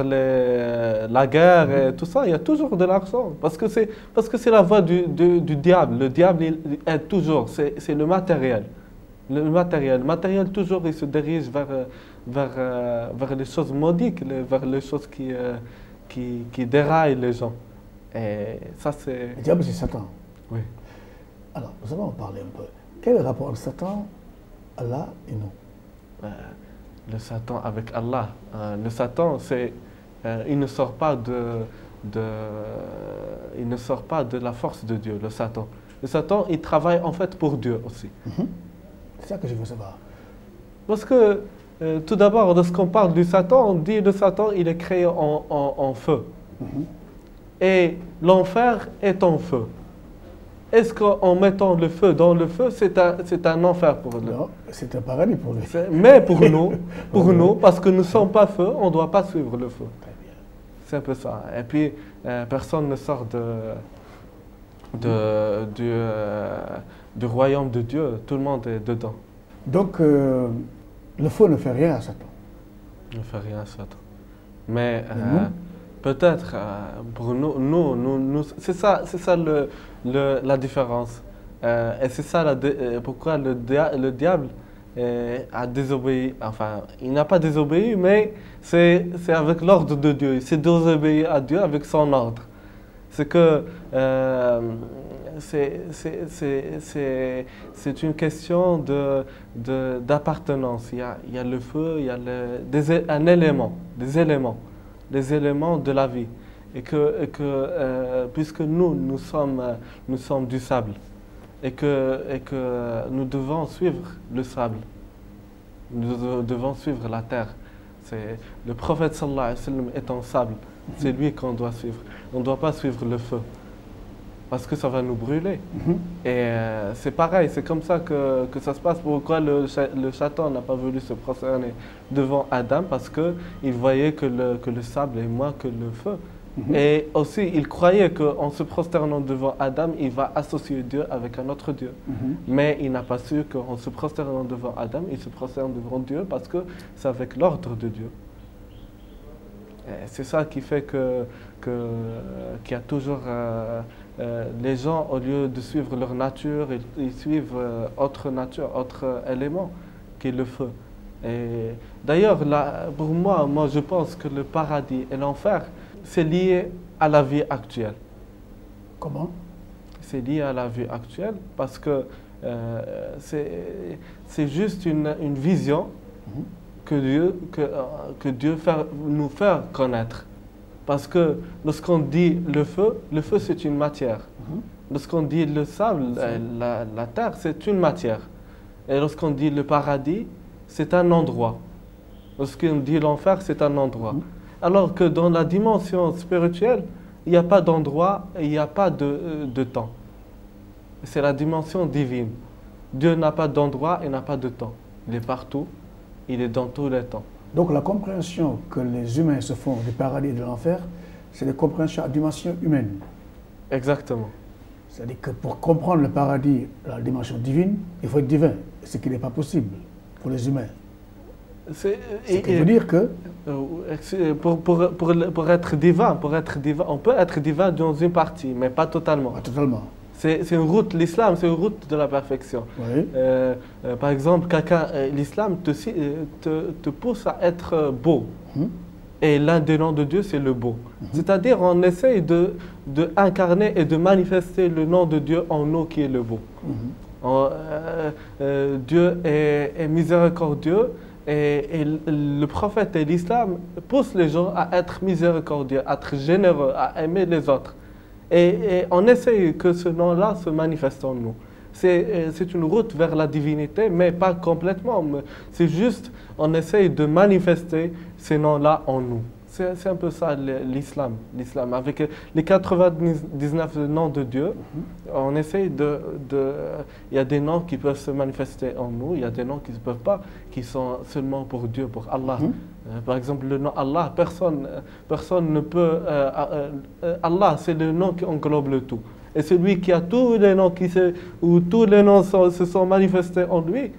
la guerre et tout ça, il y a toujours de l'argent. Parce que c'est la voie du diable. Le diable, il aide toujours. C'est le matériel. Le matériel, toujours, il se dirige vers les choses maudiques, vers les choses qui déraillent les gens. Et ça, c'est... Le diable, c'est Satan. Oui. Alors, nous allons en parler un peu. Quel est le rapport entre Satan, Allah et nous? Le Satan avec Allah. Le Satan, il ne sort pas il ne sort pas de la force de Dieu, le Satan. Le Satan, il travaille en fait pour Dieu aussi. C'est ça que je veux savoir. Parce que, tout d'abord, lorsqu'on parle du Satan, on dit que le Satan, il est créé en feu. Et l'enfer est en feu. Est-ce qu'en mettant le feu dans le feu, c'est un enfer pour lui? Non, c'est un paradis pour lui. Mais pour nous, parce que nous ne sommes pas feu, on ne doit pas suivre le feu. Très bien. C'est un peu ça. Et puis, personne ne sort du royaume de Dieu. Tout le monde est dedans. Donc, le feu ne fait rien à Satan. Il ne fait rien à Satan. Mais peut-être pour nous c'est ça la différence. Et c'est ça pourquoi le diable a désobéi. Enfin, il n'a pas désobéi, mais c'est avec l'ordre de Dieu. Il s'est désobéi à Dieu avec son ordre. C'est que c'est une question d'appartenance. Il y a le feu, il y a des éléments de la vie. Et que puisque nous sommes du sable, et que nous devons suivre le sable, nous devons suivre la terre. Le prophète sallallahu alayhi wa sallam est en sable, c'est lui qu'on doit suivre. On ne doit pas suivre le feu, parce que ça va nous brûler. Et c'est pareil, c'est comme ça que ça se passe. Pourquoi le Satan n'a pas voulu se prosterner devant Adam? Parce qu'il voyait que le sable est moins que le feu. Et aussi, il croyait qu'en se prosternant devant Adam, il va associer Dieu avec un autre Dieu. Mais il n'a pas su qu'en se prosternant devant Adam, il se prosterne devant Dieu parce que c'est avec l'ordre de Dieu. C'est ça qui fait qu'il y a toujours les gens, au lieu de suivre leur nature, ils suivent autre nature, autre élément qui est le feu. Et d'ailleurs, pour moi, je pense que le paradis et l'enfer, c'est lié à la vie actuelle. Comment? C'est lié à la vie actuelle parce que c'est juste une vision que Dieu nous fait connaître. Parce que lorsqu'on dit le feu c'est une matière. Lorsqu'on dit le sable, la terre, c'est une matière. Et lorsqu'on dit le paradis, c'est un endroit. Lorsqu'on dit l'enfer, c'est un endroit. Alors que dans la dimension spirituelle, il n'y a pas d'endroit et il n'y a pas de temps. C'est la dimension divine. Dieu n'a pas d'endroit et n'a pas de temps. Il est partout, il est dans tous les temps. Donc la compréhension que les humains se font du paradis et de l'enfer, c'est des compréhensions à dimension humaine. Exactement. C'est-à-dire que pour comprendre le paradis, la dimension divine, il faut être divin, ce qui n'est pas possible pour les humains. Ce qui veut dire que... Pour être divin, on peut être divin dans une partie, mais pas totalement. Pas totalement. C'est une route, l'islam, c'est une route de la perfection. Oui. Par exemple, l'islam te pousse à être beau. Et l'un des noms de Dieu, c'est le beau. C'est-à-dire, on essaye de incarner et de manifester le nom de Dieu en nous qui est le beau. Dieu est miséricordieux et le prophète et l'islam poussent les gens à être miséricordieux, à être généreux, à aimer les autres. Et on essaye que ce nom-là se manifeste en nous. C'est une route vers la divinité, mais pas complètement. C'est juste, on essaye de manifester ces noms-là en nous. C'est un peu ça l'islam. L'islam, avec les 99 noms de Dieu, on essaye il y a des noms qui peuvent se manifester en nous, il y a des noms qui ne peuvent pas, qui sont seulement pour Dieu, pour Allah. Par exemple, le nom Allah, personne ne peut... Allah, c'est le nom qui englobe le tout. Et celui qui a tous les noms, où tous les noms se sont manifestés en lui,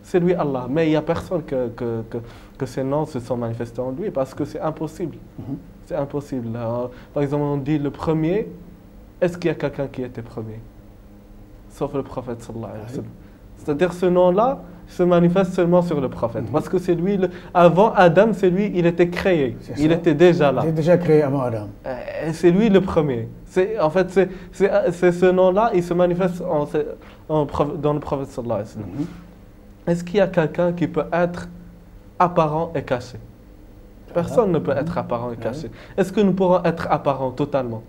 c'est lui Allah. Mais il n'y a personne que ces noms se sont manifestés en lui, parce que c'est impossible. C'est impossible. Par exemple, on dit le premier, est-ce qu'il y a quelqu'un qui était premier? Sauf le prophète sallallahu alayhi wa sallam. C'est-à-dire ce nom-là se manifeste seulement sur le prophète. Parce que c'est lui, avant Adam, c'est lui, il était créé. Il était déjà là. Il était déjà créé avant Adam. C'est lui le premier. En fait, c'est ce nom-là, il se manifeste dans le prophète sallallahu alayhi wa sallam. Est-ce qu'il y a quelqu'un qui peut être apparent et caché? Personne ne peut être apparent et caché. Est-ce que nous pourrons être apparents totalement?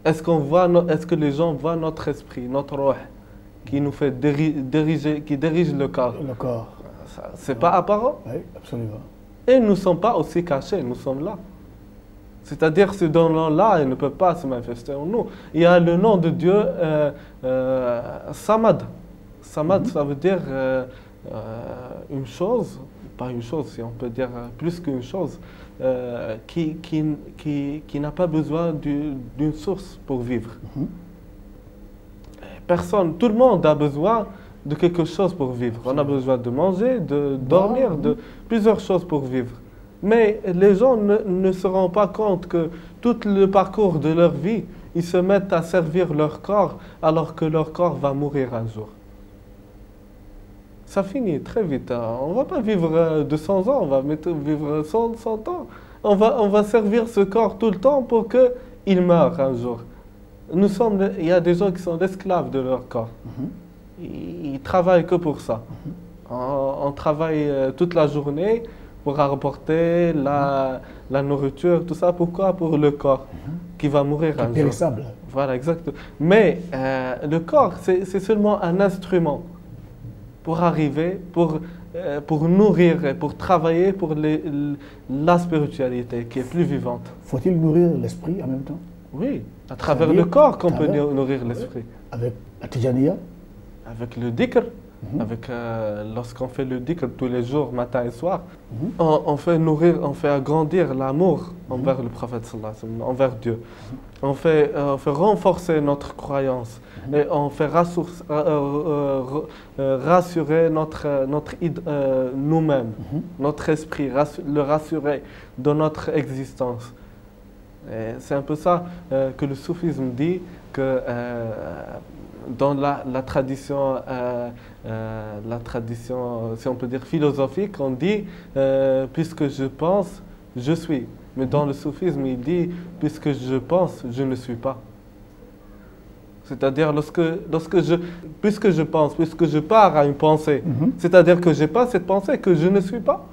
Est-ce que les gens voient notre esprit, notre ruh, qui nous fait qui dirige le corps? Le corps. C'est pas apparent? Oui, absolument. Et nous ne sommes pas aussi cachés, nous sommes là. C'est-à-dire ce nom-là, il ne peut pas se manifester en nous. Il y a le nom de Dieu, Samad. Samad, ça veut dire une chose, pas une chose, si on peut dire plus qu'une chose, qui n'a pas besoin d'une source pour vivre. Personne, tout le monde a besoin de quelque chose pour vivre. On a besoin de manger, de dormir, de plusieurs choses pour vivre. Mais les gens ne se rendent pas compte que tout le parcours de leur vie, ils se mettent à servir leur corps alors que leur corps va mourir un jour. Ça finit très vite. On ne va pas vivre 200 ans, on va vivre 100 ans. On va servir ce corps tout le temps pour qu'il meure un jour. Il y a des gens qui sont esclaves de leur corps. Ils travaillent que pour ça. On travaille toute la journée pour rapporter la nourriture, tout ça. Pourquoi? Pour le corps qui va mourir un jour. Périssable. Voilà, exactement. Mais le corps, c'est seulement un instrument pour arriver, pour nourrir et pour travailler pour la spiritualité qui est plus vivante. Faut-il nourrir l'esprit en même temps? Oui, à travers le corps qu'on peut nourrir l'esprit. Avec la tijaniya? Avec le dhikr. Lorsqu'on fait le dhikr tous les jours, matin et soir, on fait agrandir l'amour envers le prophète sallallahu alayhi wa sallam, envers Dieu. On fait renforcer notre croyance et on fait rassurer nous-mêmes, notre esprit, le rassurer dans notre existence. C'est un peu ça que le soufisme dit, que dans la tradition, si on peut dire philosophique, on dit puisque je pense, je suis. Mais dans le soufisme, il dit puisque je pense, je ne suis pas. C'est-à-dire puisque je pense, puisque je pars à une pensée, c'est-à-dire que je n'ai pas cette pensée, que je ne suis pas.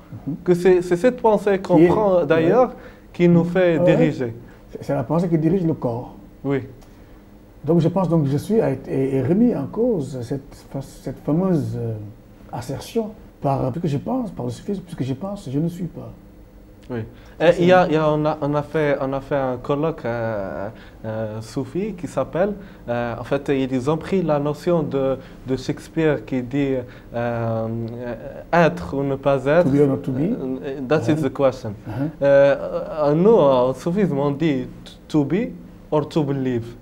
Que c'est cette pensée qu'on prend d'ailleurs qui nous fait diriger. C'est la pensée qui dirige le corps. Oui. Donc je pense que je suis est remis en cause cette fameuse assertion, parce que je pense, par le soufisme, puisque je pense, je ne suis pas. Oui. On a fait un colloque soufi qui s'appelle, en fait, ils ont pris la notion de Shakespeare qui dit être ou ne pas être. To be or not to be. That is the question. Nous, en soufisme, on dit to be or to believe.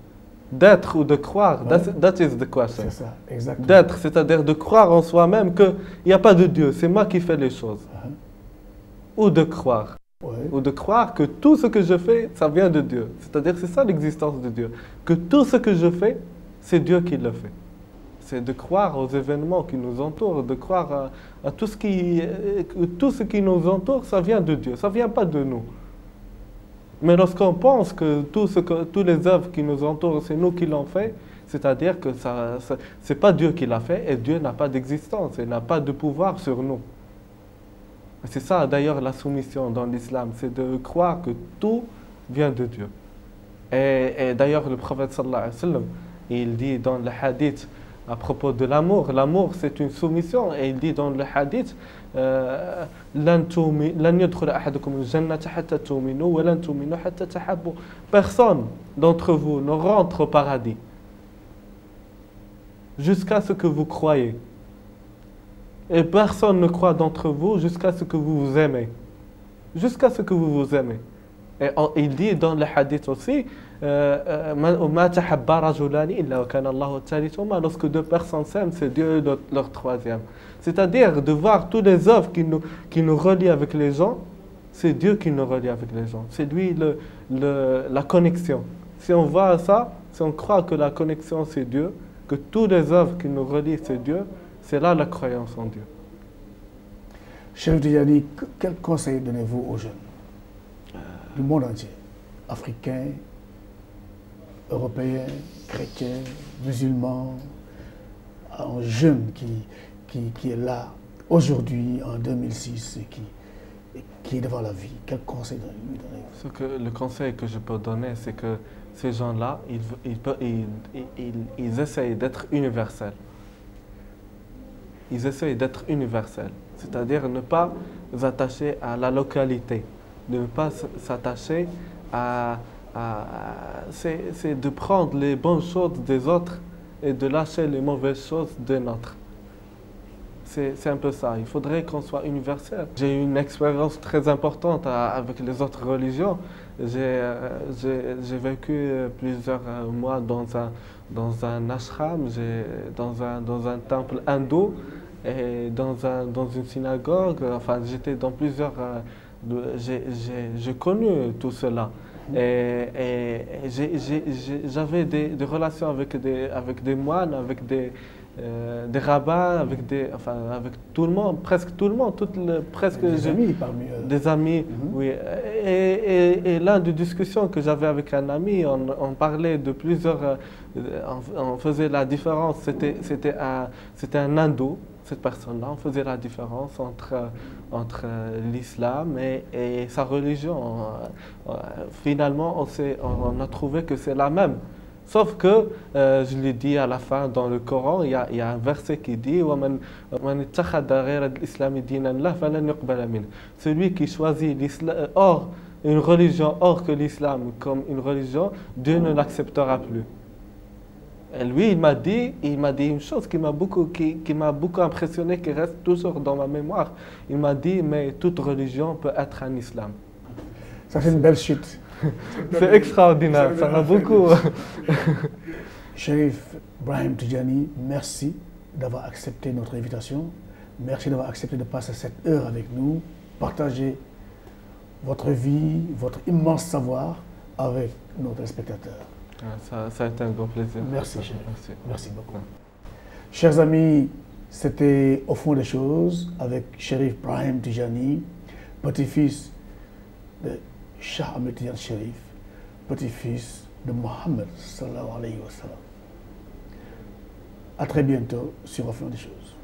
D'être ou de croire, that is the question. C'est ça, exactement. D'être, c'est-à-dire de croire en soi-même qu'il n'y a pas de Dieu, c'est moi qui fais les choses. Ou de croire. Ouais. Ou de croire que tout ce que je fais, ça vient de Dieu. C'est-à-dire c'est ça l'existence de Dieu. Que tout ce que je fais, c'est Dieu qui le fait. C'est de croire aux événements qui nous entourent, de croire à tout ce qui nous entoure, ça vient de Dieu, ça ne vient pas de nous. Mais lorsqu'on pense que tous les œuvres qui nous entourent, c'est nous qui l'ont fait, c'est-à-dire que ce n'est pas Dieu qui l'a fait et Dieu n'a pas d'existence et n'a pas de pouvoir sur nous. C'est ça d'ailleurs la soumission dans l'islam, c'est de croire que tout vient de Dieu. Et d'ailleurs le prophète sallallahu alayhi wa sallam, il dit dans le hadith à propos de l'amour, l'amour c'est une soumission et il dit dans le hadith personne d'entre vous ne rentre au paradis jusqu'à ce que vous croyez. Et personne ne croit d'entre vous jusqu'à ce que vous vous aimez. Jusqu'à ce que vous vous aimez. Et il dit dans le hadith aussi, lorsque deux personnes s'aiment, c'est Dieu leur troisième. C'est-à-dire de voir toutes les œuvres qui nous relient avec les gens, c'est Dieu qui nous relie avec les gens. C'est lui la connexion. Si on voit ça, si on croit que la connexion c'est Dieu, que toutes les œuvres qui nous relient c'est Dieu, c'est là la croyance en Dieu. Chérif Tidjani, quel conseil donnez-vous aux jeunes du monde entier, africains, européens, chrétiens, musulmans, un jeune qui est là aujourd'hui en 2006 et qui est devant la vie? Quel conseil lui donnez-vous? Le conseil que je peux donner, c'est que ces gens-là, ils essayent d'être universels. Ils essayent d'être universels, c'est-à-dire ne pas s'attacher à la localité, ne pas s'attacher c'est de prendre les bonnes choses des autres et de lâcher les mauvaises choses des nôtres. C'est un peu ça, il faudrait qu'on soit universel. J'ai eu une expérience très importante avec les autres religions. J'ai vécu plusieurs mois dans un ashram, dans un temple hindou et dans une synagogue. Enfin, j'étais dans plusieurs... j'ai connu tout cela. Et j'avais des relations avec des moines, avec des rabbins, avec tout le monde, presque tout le monde, des amis parmi eux. Des amis, oui. Et l'un des discussions que j'avais avec un ami, on parlait de plusieurs, on faisait la différence. C'était un hindou, cette personne-là. On faisait la différence entre l'islam et sa religion. Finalement, on a trouvé que c'est la même. Sauf que, je l'ai dit à la fin dans le Coran, il y a un verset qui dit celui qui choisit une religion hors que l'islam comme une religion, Dieu ne l'acceptera plus. Et lui, il m'a dit une chose qui m'a beaucoup impressionné, qui reste toujours dans ma mémoire. Il m'a dit, mais toute religion peut être un islam. Ça fait une belle chute. C'est extraordinaire, ça m'a beaucoup. Chérif Brahim Tidjani, merci d'avoir accepté notre invitation. Merci d'avoir accepté de passer cette heure avec nous, partager votre vie, votre immense savoir avec nos téléspectateurs. Ça a été un grand plaisir. Merci, Chérif. Merci beaucoup. Chers amis, c'était Au fond des choses avec Chérif Brahim Tidjani, petit-fils de Cheikh Ahmed Tidiane Chérif, petit-fils de Mohammed sallallahu alayhi wa sallam. À très bientôt sur Au fond des choses.